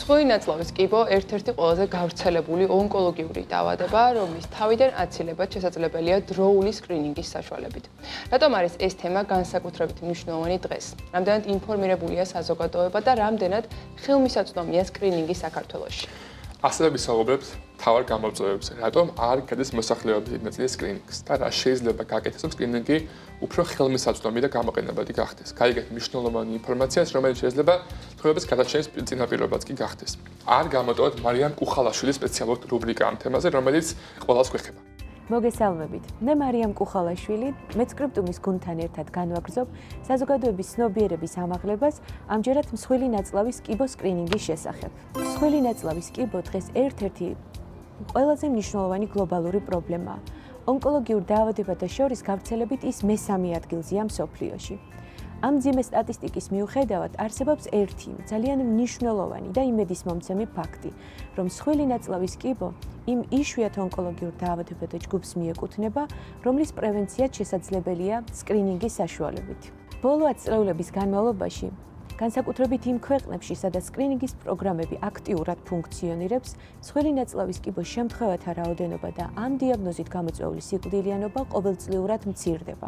მსხვილი ნაწლავის კიბო ერთ-ერთი ყველაზე გავრცელებული ონკოლოგიური დაავადება, რომლის თავიდან აცილება შესაძლებელია დროული სკრინინგის საშუალებით. რატომ არის ეს თემა განსაკუთრებით მნიშვნელოვანი დღეს? რამდენად ინფორმირებულია საზოგადოება და რამდენად ხელმისაწვდომია სკრინინგი საქართველოში? ასევე ვისაუბრებთ მთავარ გამოწვევებზე, რატომ არ გადის მოსახლეობის დიდი ნაწილი სკრინინგს და რა შეიძლება გაკეთდეს, რომ სკრინინგი უფრო ხელმისაწვდომი და გამოყენებადი გახდეს. გაიგეთ მნიშვნელოვანი ინფორმაციას, რომელიც შეიძლება ცხოვრების გადაჭრის წინაპირობაც კი გახდეს. არ გამოტოვოთ მარიამ კუხალაშვილის სპეციალური რუბრიკა ამ თემაზე, რომელიც ყველას გვეხება. მოგესალმებით. მე მარიამ კუხალაშვილი, მეცკრიპტუმის გუნდთან ერთად განვაგრძობ საზოგადოების ცნობიერების ამაღლებას ამჯერად მსხვილი ნაწლავის კიბო სკრინინგის შესახებ. მსხვილი ნაწლავის კიბო დღეს ერთ-ერთი ყველაზე მნიშვნელოვანი გლობალური პრობლემაა. ონკოლოგიურ დაავადებათა შორის გავრცელებით ის მესამე ადგილზეა მსოფლიოში. ამ მძიმე სტატისტიკის მიუხედავად არსებობს ერთი ძალიან მნიშვნელოვანი და იმედისმომცემი ფაქტი, რომ მსხვილი ნაწლავის კიბო იმ იშვიათ ონკოლოგიურ დაავადებათა ჯგუფს მიეკუთვნება, რომლის პრევენციაც შესაძლებელია სკრინინგის საშუალებით. ბოლო ათწლეულების განმავლობაში განსაკუთრებით იმ ქვეყნებში, სადაც სკრინინგის პროგრამები აქტიურად ფუნქციონირებს, მსხვილი ნაწლავის კიბოს შემთხვევათა რაოდენობა და ამ დიაგნოზით გამოწვეული სიკვდილიანობა ყოველწლიურად მცირდება.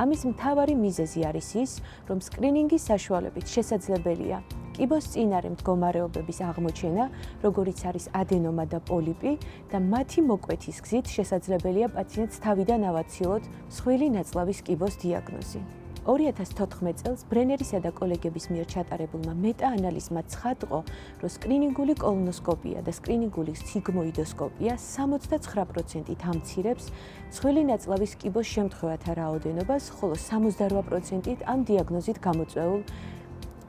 ამის მთავარი მიზეზი არის ის, რომ სკრინინგის საშუალებით შესაძლებელია კიბოს წინარე მდგომარეობების აღმოჩენა, როგორიც არის ადენომა და პოლიპი და მათი მოკვეთის გზით შესაძლებელია პაციენტს თავიდან ავაცილოთ მსხვილი ნაწლავის კიბოს დიაგნოზი. 2014 წელს ბრენერისა და კოლეგების მიერ ჩატარებულმა მეტა-ანალიზმა ცხადყო, რომ სკრინინგული კოლონოსკოპია და სკრინინგული სიგმოიდოსკოპია 79%-ით ამცირებს მსხვილი ნაწლავის კიბოს შემთხვევათა რაოდენობას, ხოლო 78%-ით ამ დიაგნოზით გამოწვეულ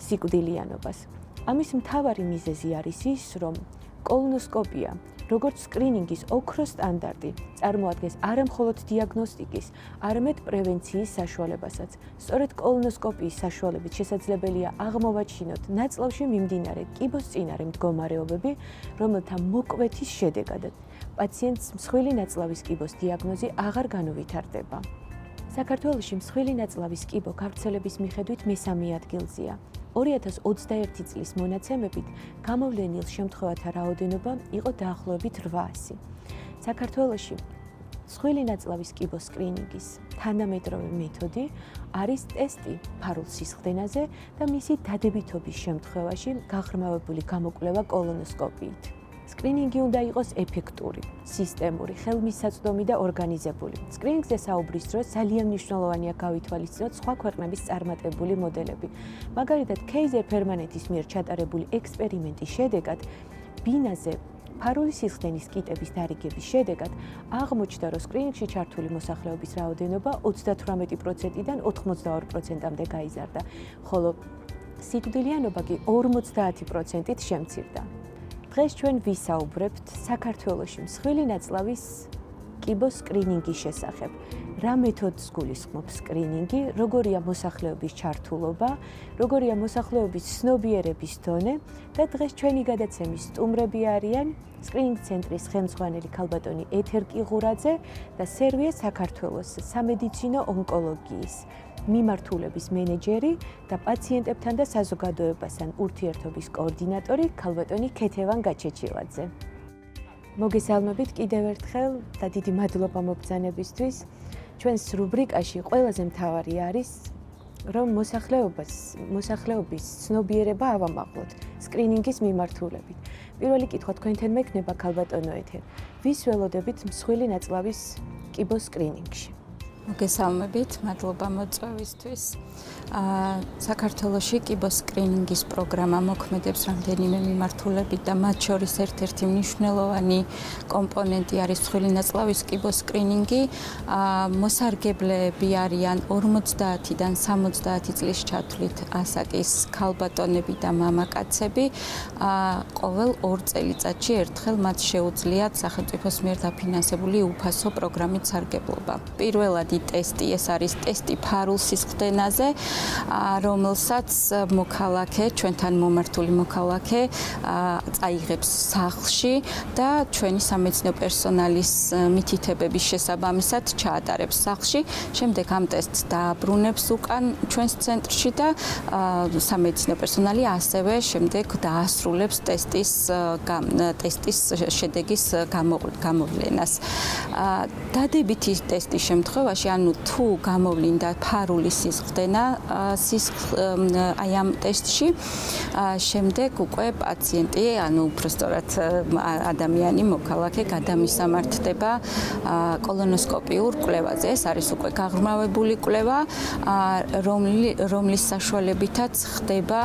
სიკვდილიანობას. ამის მთავარი მიზეზი არის ის, რომ კოლონოსკოპია როგორც სკრინინგის ოქროს სტანდარტი წარმოადგენს არა მხოლოდ დიაგნოსტიკის, არამედ პრევენციის საშუალებასაც. სწორედ კოლონოსკოპიის საშუალებით შესაძლებელია აღმოვაჩინოთ ნაწლავში მიმდინარე კიბოს წინარე მდგომარეობები, რომელთა მოკვეთის შედეგადაც პაციენტს მსხვილი ნაწლავის კიბოს დიაგნოზი აღარ განუვითარდება. საქართველოში მსხვილი ნაწლავის კიბო გავრცელების მიხედვით მესამე ადგილზეა. 2021 წლის მონაცემებით გამოვლენილ შემთხვევათა რაოდენობა იყო დაახლოებით 800. საქართველოში მსხვილი ნაწლავის კიბოს სკრინინგის თანამედროვე მეთოდი არის ტესტი ფარულ სისხლდენაზე და მისი დადებითობის შემთხვევაში გაღრმავებული გამოკვლევა კოლონოსკოპიით. სკრინინგი უნდა იყოს ეფექტური, სისტემური, ხელმისაწვდომი და ორგანიზებული. სკრინინგზე საუბრის დროს ძალიან მნიშვნელოვანია გავითვალისწინოთ სხვა ქვეყნების წარმატებული მოდელები. მაგალითად, კეიზერ ფერმანეთის მიერ ჩატარებული ექსპერიმენტის შედეგად ბინაზე ფარული სისხლდენის კიტების დარიგების შედეგად აღმოჩნდა, რომ სკრინინგში ჩართული მოსახლეობის რაოდენობა 38%-დან 82%-მდე გაიზარდა, ხოლო სიკვდილიანობა კი 50%-ით შემცირდა. დღეს ჩვენ ვისაუბრებთ საქართველოში მსხვილი ნაწლავის კიბოს სკრინინგის შესახებ. რა მეთოდს გულისხმობს სკრინინგი, როგორია მოსახლეობის ჩართულობა, როგორია მოსახლეობის ცნობიერების დონე და დღეს ჩვენი გადაცემის სტუმრები არიან სკრინინგ ცენტრის ხელმძღვანელი ქალბატონი ეთერ კიღურაძე და სერვიე საქართველოს სამედიცინო ონკოლოგიის მიმართულების მენეჯერი და პაციენტებთან და საზოგადოებასთან ურთიერთობის კოორდინატორი ქალბატონი ქეთევან გაჩეჩილაძე. მოგესალმებით კიდევ ერთხელ და დიდი მადლობა მობრძანებისთვის. ჩვენს რუბრიკაში ყველაზე მთავარი არის, რომ მოსახლეობის ცნობიერება ავამაღლოთ სკრინინგის მიმართულებით. პირველი კითხვა თქვენთან მექნება ქალბატონო ეთერ. ვის ველოდებით მსხვილი ნაწლავის კიბოს სკრინინგში? მოგესალმებით, მადლობა მოწვევისთვის. საქართველოში კიბოს სკრინინგის პროგრამა მოქმედებს რამდენიმე მიმართულებით და მათ შორის ერთ-ერთი მნიშვნელოვანი კომპონენტი არის მსხვილი ნაწლავის კიბოს სკრინინგი. მოსარგებლეები არიან 50-დან 70 წლის ჩათვლით ასაკის ქალბატონები და მამაკაცები. ყოველ 2 წელიწადში ერთხელ მათ შეუძლიათ სახელმწიფოს მიერ დაფინანსებული უფასო პროგრამით სარგებლობა. პირველად ძირითადი ტესტი, ეს არის ტესტი ფარულ სისხლდენაზე, რომელსაც მოქალაქე, ჩვენთან მომართული მოქალაქე წაიღებს სახლში და ჩვენი სამედიცინო პერსონალის მითითებების შესაბამისად ჩაატარებს სახლში. შემდეგ ამ ტესტს დააბრუნებს უკან ჩვენს ცენტრში და სამედიცინო პერსონალი ასევე შემდეგ დაასრულებს ტესტის შედეგის გამოვლენას. დადებითი ტესტის შემთხვევაში, ანუ თუ გამოვლინდა ფარული სისხლდენა აი ამ ტესტში, შემდეგ უკვე პაციენტი, ანუ უბრალოდ ადამიანი მოქალაქე გადამისამართდება კოლონოსკოპიურ კვლევაზე. ეს არის უკვე გაღრმავებული კვლევა, რომლის საშუალებითაც ხდება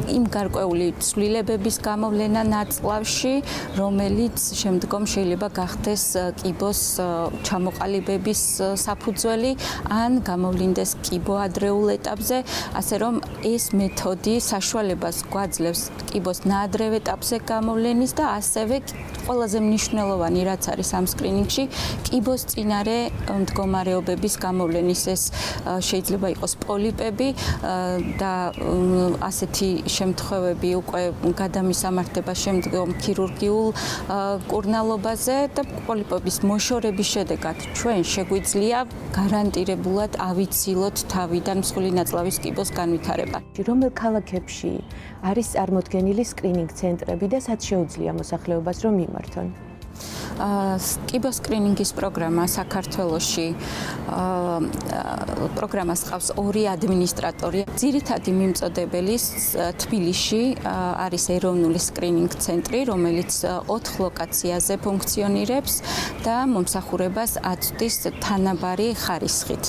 იმ გარკვეული ცვლილებების გამოვლენა ნაწლავში, რომელიც შემდგომ შეიძლება გახდეს კიბოს ჩამოყალიბების საფუძველი ან გამოვლინდეს კიბო ადრეულ ეტაპზე, ასე რომ ეს მეთოდი საშუალებას გვაძლევს კიბოს ნაადრევ ეტაპზე გამოვლენის და ასევე ყველაზე მნიშვნელოვანი რაც არის ამ სკრინინგში, კიბოს წინარე მდგომარეობების გამოვლენის. ეს შეიძლება იყოს პოლიპები და ასეთი შემთხვევები უკვე გადამისამართება შემდგომ ქირურგიულ კურნალობაზე და პოლიპების მოშორების შედეგად ჩვენ შეგვიძლია გარანტირებულად ავიცილოთ თავიდან მსხვილი ნაწლავის კიბოს განვითარება. რომელ ქალაქებში არის წარმოდგენილი სკრინინგ ცენტრები და სად შეუძლია მოსახლეობას რომ მიმართონ? კიბოსკრინინგის პროგრამა საქართველოში პროგრამას ყავს 2 ადმინისტრატორი. ძირითადი მიმწოდებელი თბილისში არის ეროვნული სკრინინგ ცენტრი, რომელიც 4 ლოკაციაზე ფუნქციონირებს და მომსახურებას აწვდის თანაბარი ხარისხით.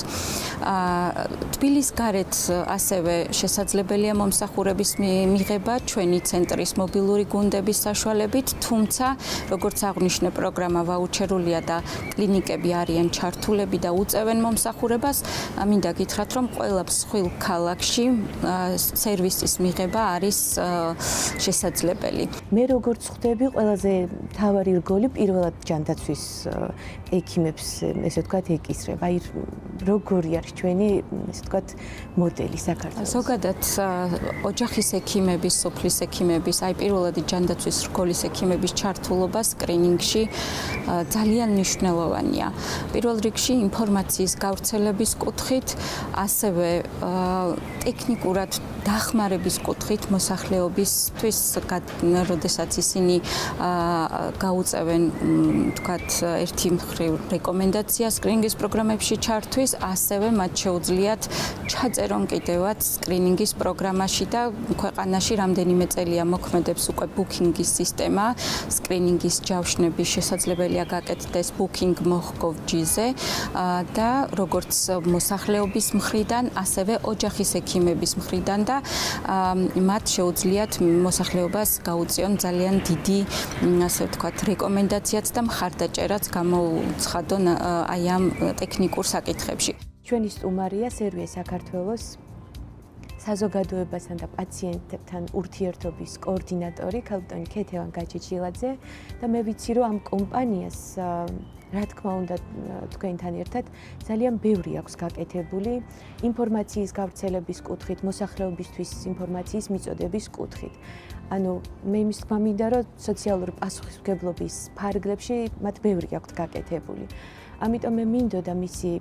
თბილის გარეთ ასევე შესაძლებელია მომსახურების მიღება ჩვენი ცენტრის მობილური გუნდების საშუალებით, თუმცა როგორც აღნიშნე პროგრამა ვაუჩერულია და კლინიკები არიან ჩართულები და უწევენ მომსახურებას. მინდა გითხრათ, რომ ყველა მსხვილ ქალაქში სერვისის მიღება არის შესაძლებელი. მე როგორც ხვდები, ყველაზე მთავარი რგოლი პირველად ჯანდაცვის ექიმებს, ესე ვთქვათ, ეკისრება. აი როგორი არის ჩვენი, ესე ვთქვათ, მოდელი საქართველოს? ზოგადად ოჯახის ექიმების, სოფლის ექიმების, აი პირველადი ჯანდაცვის რგოლის ექიმების ჩართულობა სკრინინგში ძალიან მნიშვნელოვანია. პირველ რიგში ინფორმაციის გავრცელების კუთხით, ასევე ტექნიკურად დახმარების კუთხით მოსახლეობისთვის, როდესაც ისინი გაუწევენ, თქვათ, ერთი მხრივ რეკომენდაცია სკრინინგის პროგრამებში ჩართვის, ასევე მათ შეუძლიათ ჩაწერონ კიდევაც სკრინინგის პროგრამაში და ქვეყანაში რამდენიმე წელია მოქმედებს უკვე ბუკინგის სისტემა, სკრინინგის ჯავშნების შესაძლებელია გაკეთდეს booking.gov.gz-ზე და როგორც მოსახლეობის მხრიდან, ასევე ოჯახის ექიმების მხრიდან და მათ შეუძლიათ მოსახლეობას გაუწიონ ძალიან დიდი, ასე ვთქვათ, რეკომენდაციაც და მხარდაჭერაც გამოუცხადონ აი ამ ტექნიკურ საკითხებში. ჩვენი სტუმარია სერვიე საქართველოს საზოგადოებასთან და პაციენტებთან ურთიერთობის კოორდინატორი ქალბატონი ქეთევან გაჩეჩილაძე და მე ვიცი რომ ამ კომპანიას რა თქმა უნდა თქვენთან ერთად ძალიან ბევრი აქვს გაკეთებული ინფორმაციის გავრცელების კუთხით, მოსახლეობისთვის ინფორმაციის მიწოდების კუთხით. ანუ მე იმის თქმა მინდა რომ სოციალური პასუხისმგებლობის ფარგლებში მათ ბევრი აქვს გაკეთებული. ამიტომ მე მინდოდა მისი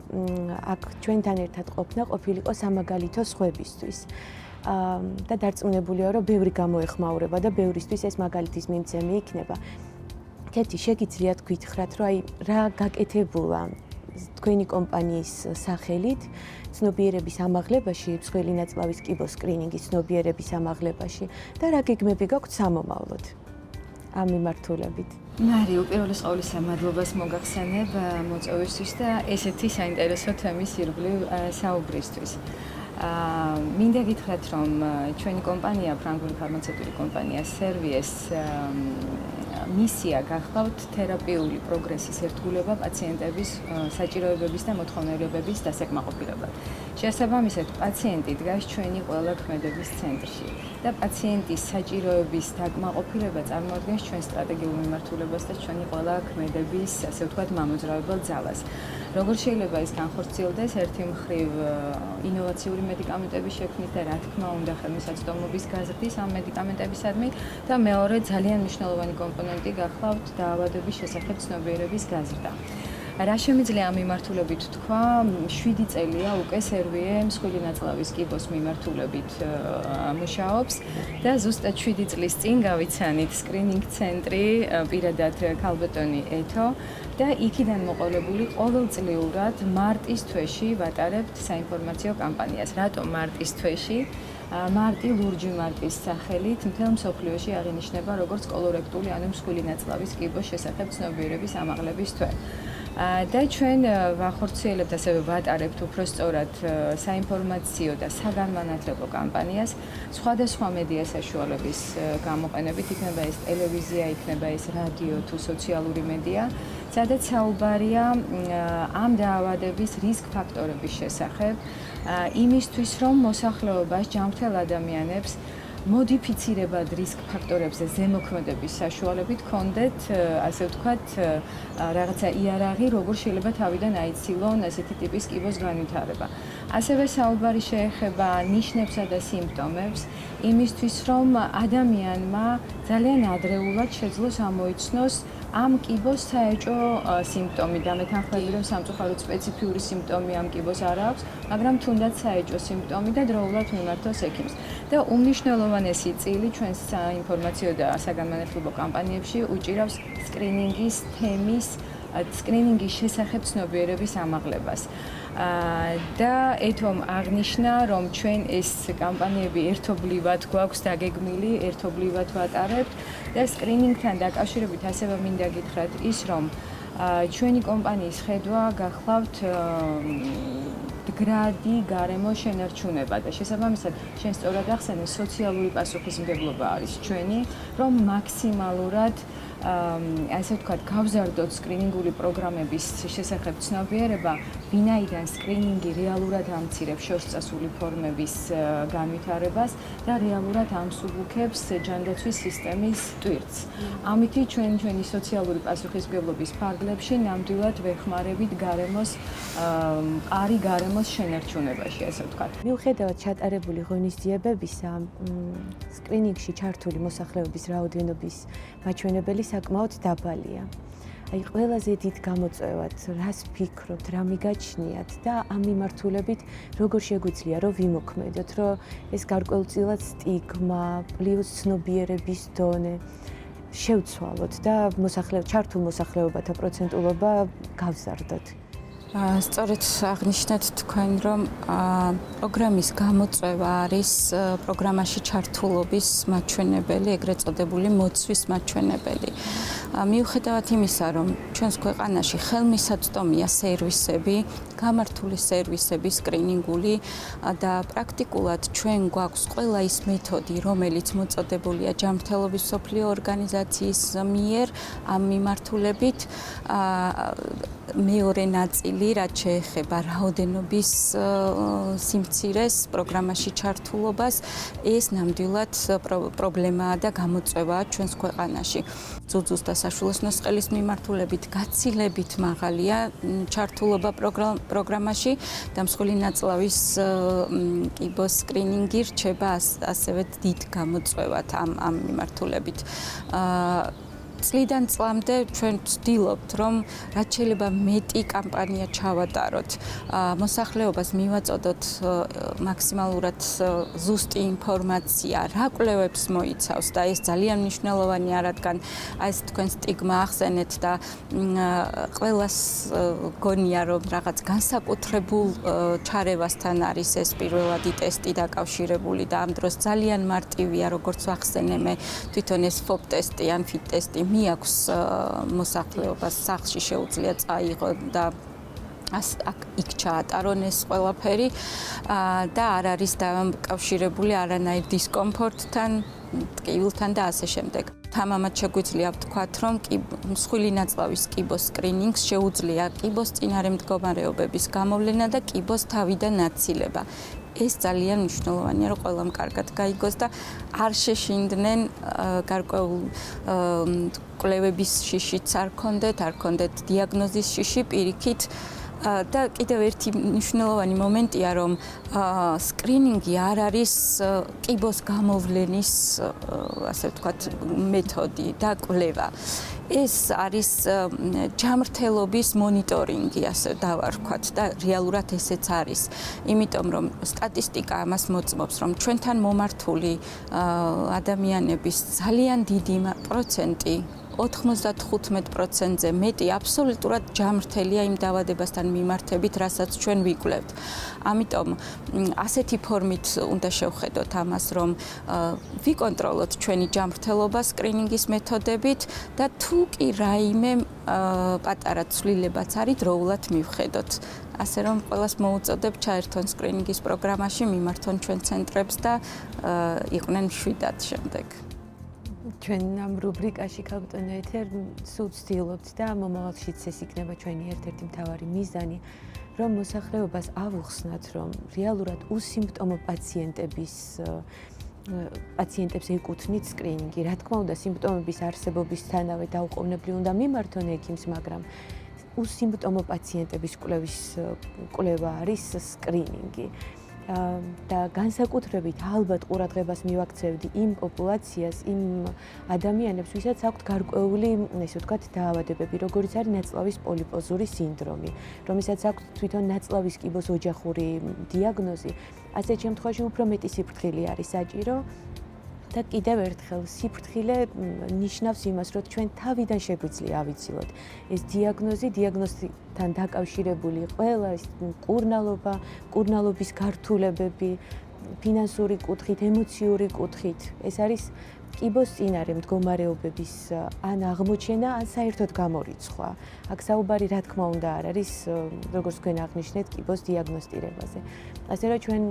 აქ ჩვენთან ერთად ყოფნა ყოფილიყო სამაგალითო სხვებისთვის. და დარწმუნებულია რომ ბევრი გამოეხმაურება და ბევრისთვის ეს მაგალითის მიმცემი იქნება. კეთი, შეგიძლიათ გითხრათ, რომ აი რა გაკეთებულა თქვენი კომპანიის სახელით ცნობიერების ამაღლებაში, მსხვილი ნაწლავის კიბოს სკრინინგის ცნობიერების ამაღლებაში და რა გეგმები გაქვთ სამომავლოდ ამ მიმართულებით? მარი, უპირველეს ყოვლისა მადლობას მოგახსენებ მოწვევისთვის და ესეთი საინტერესო თემის ირგვლივ საუბრისთვის. მინდა გითხრათ, რომ ჩვენი კომპანია, ფრანგული ფარმაცევტული კომპანია Servies მისია გახლავთ თერაპიული პროგრესის ერთგულება პაციენტების საჭიროებების და მოთხოვნილებების დასაკმაყოფილებლად. შესაბამისად, პაციენტი დგას ჩვენი ყველა ქმედების ცენტრში და პაციენტის საჭიროების დაკმაყოფილება წარმოადგენს ჩვენ სტრატეგიულ მიმართულებას და ჩვენი ყველა ქმედების, ასე ვთქვათ, მამოძრავებელ ძალას. Როგორ შეიძლება ის განხორციელდეს ერთი მხრივ ინოვაციური მედიკამენტების შექმნით და რა თქმა უნდა ხელმისაწვდომობის გაზრდის ამ მედიკამენტებისადმი და მეორე ძალიან მნიშვნელოვანი კომპონენტი გახლავთ დაავადების შესახებ ცნობიერების გაზრდა. რა შემიძლია ამ მიმართულებით თქვა, 7 წელია უკვე სერვიე მსხვილი ნაწლავის კიბოს მიმართულებით მუშაობს და ზუსტად 7 წლის წინ გავიცანით სკრინინგ ცენტრი პირადად ქალბატონი ეთო და იქიდან მოყოლებული ყოველწლიურად მარტის თვეში ვატარებთ საინფორმაციო კამპანიას. რატომ მარტის თვეში? მარტი ლურჯი მარტის სახელით მთელ მსოფლიოში აღინიშნება როგორც კოლორექტული ანუ მსხვილი ნაწლავის კიბოს შესახებ ცნობიერების ამაღლების თვე. და ჩვენ ვახორციელებთ ასევე ვატარებთ უფრო სწორად საინფორმაციო და საგანმანათლებლო კამპანიას სხვადასხვა მედია საშუალების გამოყენებით, იქნება ეს ტელევიზია, იქნება ეს რადიო თუ სოციალური მედია, სადაც საუბარია ამ დაავადების რისკ ფაქტორების შესახებ, იმისთვის რომ მოსახლეობას, ჯანმრთელ ადამიანებს მოდიფიცირებად რისკ ფაქტორებზე ზემოქმედების საშუალებით კონდეთ, ასე ვთქვათ, რაღაცა იარაღი, როგორ შეიძლება თავიდან აიცილონ ასეთი ტიპის კიბოს განვითარება. ასევე საუბარი შეეხება ნიშნებსა და სიმპტომებს, იმისთვის რომ ადამიანმა ძალიან ადრეულად შეძლოს ამოიცნოს ამ კიბოს საეჭო სიმპტომი და მეთანხმები რომ სამწუხაროდ სპეციფიური სიმპტომი ამ კიბოს არ აქვს, მაგრამ თუნდაც საეჭო სიმპტომი და დროულად მიმართოს ექიმს. და უმნიშვნელოვანესი წილი ჩვენს საინფორმაციო და საგანმანათლებლო კამპანიებში უჭირავს სკრინინგის თემის, სკრინინგის შესახებ ცნობიერების ამაღლებას. და ეთომ აღნიშნა, რომ ჩვენ ეს კამპანიები ერთობლივად გვაქვს დაგეგმილი, ერთობლივად ვატარებთ და სკრინინგთან დაკავშირებით ასევე მინდა გითხრათ ის, რომ ჩვენი კომპანიის ხედვა გახლავთ მდგრადი გარემო შენარჩუნება და შესაბამისად შენ სწორად ახსენე სოციალური პასუხისმგებლობა არის ჩვენი, რომ მაქსიმალურად ასე ვთქვათ, გავზარდოთ სკრინინგული პროგრამების შესახებ ცნობიერება, ვინაიდან სკრინინგი რეალურად ამცირებს შორსწასული ფორმების განვითარებას და რეალურად ამსუბუქებს ჯანდაცვის სისტემის ტვირთს. ამითი ჩვენი სოციალური პასუხისმგებლობის ფარგლებში ნამდვილად ვეხმარებით გარემოს მყარი გარემოს შენარჩუნებაში, ასე ვთქვათ. მიუხედავად ჩატარებული ღონისძიებებისა, სკრინინგში ჩართული მოსახლეობის რაოდენობის მაჩვენებელი საკმაოდ დაბალია. აი ყველაზე დიდ გამოწვევად რას ფიქრობთ, რა მიგაჩნიათ და ამ მიმართულებით როგორ შეგვიძლია რომ ვიმოქმედოთ, რომ ეს გარკვეულწილად სტიგმა, პლუს ცნობიერების დონე შევცვალოთ და ჩართულ მოსახლეობათა პროცენტულობა გავზარდოთ. სწორედ აღნიშნეთ თქვენ, რომ პროგრამის გამოწვევა არის პროგრამაში ჩართულობის მაჩვენებელი, ეგრეთ წოდებული მოცვის მაჩვენებელი. მიუხედავად იმისა, რომ ჩვენს ქვეყანაში ხელმისაწვდომია სერვისები, გამართული სერვისები, სკრინინგული და პრაქტიკულად ჩვენ გვაქვს ყველა ის მეთოდი, რომელიც მოწოდებულია ჯანმრთელობის მსოფლიო ორგანიზაციის მიერ ამ მიმართულებით, მეორე ნაწილი, რაც შეეხება რაოდენობის სიმცირეს, პროგრამაში ჩართულობას, ეს ნამდვილად პრობლემაა და გამოწვევაა ჩვენს ქვეყანაში. ძუძუს და საშუალო ნოსყელის მიმართულებით გაცილებით მაღალია ჩართულობა პროგრამაში და მსხვილი ნაწლავის კიბოს სკრინინგი რჩება ასევე დიდ გამოწვევად ამ მიმართულებით. წლიდან წლამდე ჩვენ ვცდილობთ, რომ რაც შეიძლება მეტი კამპანია ჩავატაროთ, მოსახლეობას მივაწოდოთ მაქსიმალურად ზუსტი ინფორმაცია, რა კვლევებს მოიცავს და ეს ძალიან მნიშვნელოვანია, რადგან ეს თქვენ სტიგმა ახსენეთ და ყველას გონია, რომ რაღაც განსაკუთრებულ ჩარევასთან არის ეს პირველადი ტესტი დაკავშირებული და ამ დროს ძალიან მარტივია, როგორც ვახსენე მე, თვითონ ეს FOB ტესტი ან FIT ტესტი მიაქვს მოსახლეობას სახლში შეუძლია წაიღო და იქ ჩაატარონ ეს ყველაფერი და არ არის დაკავშირებული არანაირ დისკომფორტთან, ტკივილთან და ასე შემდეგ. თამამად შეგვიძლია ვთქვათ, რომ მსხვილი ნაწლავის კიბოს სკრინინგს შეუძლია კიბოს წინარე მდგომარეობების გამოვლენა და კიბოს თავიდან აცილება. ეს ძალიან მნიშვნელოვანია, რომ ყველამ კარგად გაიგოს და არ შეშინდნენ გარკვეულ კვლევების შიშიც არ ქონდეთ დიაგნოზის შიში პირიქით და კიდევ ერთი მნიშვნელოვანი მომენტია, რომ სკრინინგი არ არის კიბოს გამოვლენის, ასე ვთქვათ, მეთოდი და კვლევა. ეს არის ჯამრთელობის მონიტორინგი, ასე დავარქვათ და რეალურად ესეც არის. იმიტომ რომ სტატისტიკა ამას მოწმობს, რომ ჩვენთან მომართული ადამიანების ძალიან დიდი პროცენტი 95%-ზე მეტი აბსოლუტურად ჯამრთელია იმ დაავადებასთან მიმართებით, რასაც ჩვენ ვიკვლევთ. ამიტომ ასეთი ფორმით უნდა შევხედოთ ამას, რომ ვიკონტროლოთ ჩვენი ჯამრთელობა სკრინინგის მეთოდებით და თუ კი რაიმე პატარა ცვლილებაც არის, დროულად მივხედოთ. ასე რომ ყველას მოუწოდებ ჩაერთონ სკრინინგის პროგრამაში, მიმართონ ჩვენ ცენტრებს და იყვნენ მშვიდად შემდეგ. ჩვენ ამ რუბრიკაში ქალბატონო ეთერ სულ ვცდილობთ და მომავალშიც ეს იქნება ჩვენი ერთ-ერთი მთავარი მიზანი, რომ მოსახლეობას ავუხსნათ, რომ რეალურად უსიმპტომო პაციენტებს ეკუთვნით სკრინინგი. რა თქმა უნდა, სიმპტომების არსებობისთანავე დაუყოვნებლივ უნდა მიმართონ ექიმს, მაგრამ უსიმპტომო პაციენტების კვლევა არის სკრინინგი. და განსაკუთრებით ალბათ ყურადღებას მივაქცევდი იმ პოპულაციას, იმ ადამიანებს, ვისაც აქვთ გარკვეული, ესე ვთქვათ, დაავადებები, როგორც არის ნაწლავის პოლიპოზური სინდრომი, რომელსაც აქვთ თვითონ ნაწლავის კიბოს ოჯახური დიაგნოზი. ასეთ შემთხვევაში უფრო მეტი სიფრთხილე არის საჭირო. და კიდევ ერთხელ სიფრთხილე ნიშნავს იმას, რომ ჩვენ თავიდან შეგვიძლია ავიცილოთ ეს დიაგნოზთან დაკავშირებული ყველა ეს კურნალობის გართულებები, ფინანსური კუთხით, ემოციური კუთხით. ეს არის კიბოს წინარე მდგომარეობების ან აღმოჩენა, ან საერთოდ გამორიცხვა. აქ საუბარი რა თქმა უნდა არ არის, როგორც თქვენ აღნიშნეთ, კიბოს დიაგნოსტირებაზე. ასე რომ ჩვენ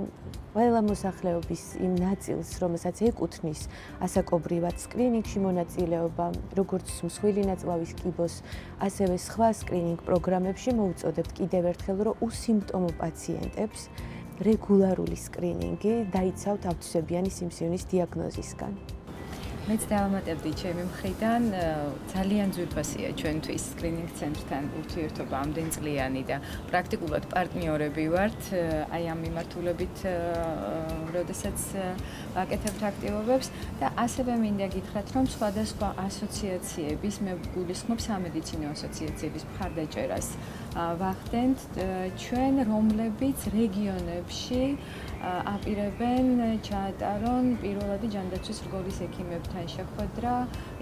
ყველა მოსახლეობის იმ ნაწილს, რომელსაც ეკუთვნის ასაკობრივად სკრინინგში მონაწილეობა, როგორც მსხვილი ნაწლავის კიბოს, ასევე სხვა სკრინინგ პროგრამებში მოუწოდებთ კიდევ ერთხელ, რომ უსიმპტომო პაციენტებს რეგულარული სკრინინგი დაიცავთ ავტვისებიანი სიმსივნის დიაგნოზისგან. მეც დავამატებდი ჩემი მხრიდან, ძალიან ძვირფასია ჩვენთვის სკრინინგ ცენტრთან ურთიერთობა ამდენწლიანი და პრაქტიკულად პარტნიორები ვართ, აი ამ მიმართულებით, როდესაც ვაკეთებთ აქტივობებს და ასევე მინდა გითხრათ, რომ სხვადასხვა ასოციაციების, მე გულისხმობ სამედიცინო ასოციაციების მხარდაჭერას ვახდენთ ჩვენ, რომლებიც რეგიონებში აპირებენ ჩაატარონ პირველადი ჯანდაცვის რგოლის ექიმებთან შეხვედრა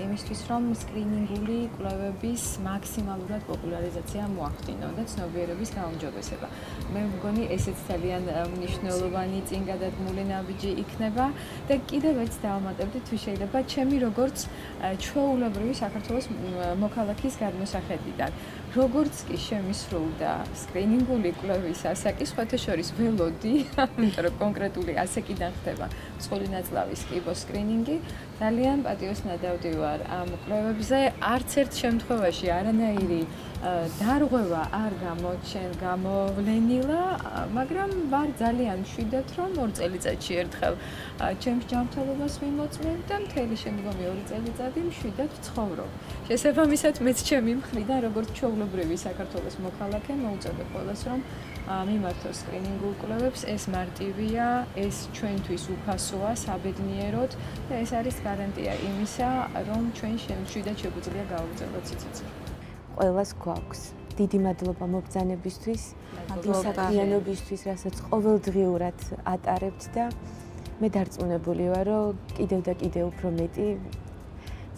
იმისთვის, რომ სკრინინგული კვლევების მაქსიმალურად პოპულარიზაცია მოახდინონ და ცნობიერების გაუმჯობესება. მე მგონი ესეც ძალიან მნიშვნელოვანი წინგადადგმული ნაბიჯი იქნება და კიდევ ერთ დავამატებდი, თუ შეიძლება ჩემი როგორც ჩვეულებრივი საქართველოს მოქალაქის გადმოსახედიდან. როგორც კი შემისრულდა სკრინინგული კვლევის ასაკი, სხვათა შორის ველოდი, იმიტომ რომ კონკრეტული ასაკიდან ხდება მსხვილი ნაწლავის კიბოს სკრინინგი, ძალიან პატიოსნადავდი ვარ ამ კვლევებზე. არც ერთ შემთხვევაში არანაირი დარღვევა არ გამოვლენილა, მაგრამ ვარ ძალიან მშვიდად, რომ 2 წელიწადში ერთხელ ჩემს ჯანმრთელობას ვიმოწმებ და მთელი შემდგომი 2 წელიწადი მშვიდად ვცხოვრობ. შესაბამისად, მეც ჩემი მხრიდან, როგორც ჩვეულებრივი საქართველოს მოქალაქე, მოუწოდებ ყველას, რომ მიმართოს სკრინინგულ კვლევებს, ეს მარტივია, ეს ჩვენთვის უფასოა, საბედნიეროდ და ეს არის გარანტია იმისა, რომ ჩვენ მშვიდად შეგვიძლია გავაგრძელოთ სიცოცხლე. ყველას გვაქვს. დიდი მადლობა მობრძანებისთვის, იმ საქმიანობისთვის, რასაც ყოველდღიურად ატარებთ და მე დარწმუნებული ვარ, რომ კიდევ და კიდევ უფრო მეტი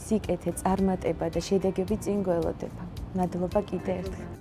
სიკეთე, წარმატება და შედეგები წინ გველოდება. მადლობა კიდევ ერთხელ.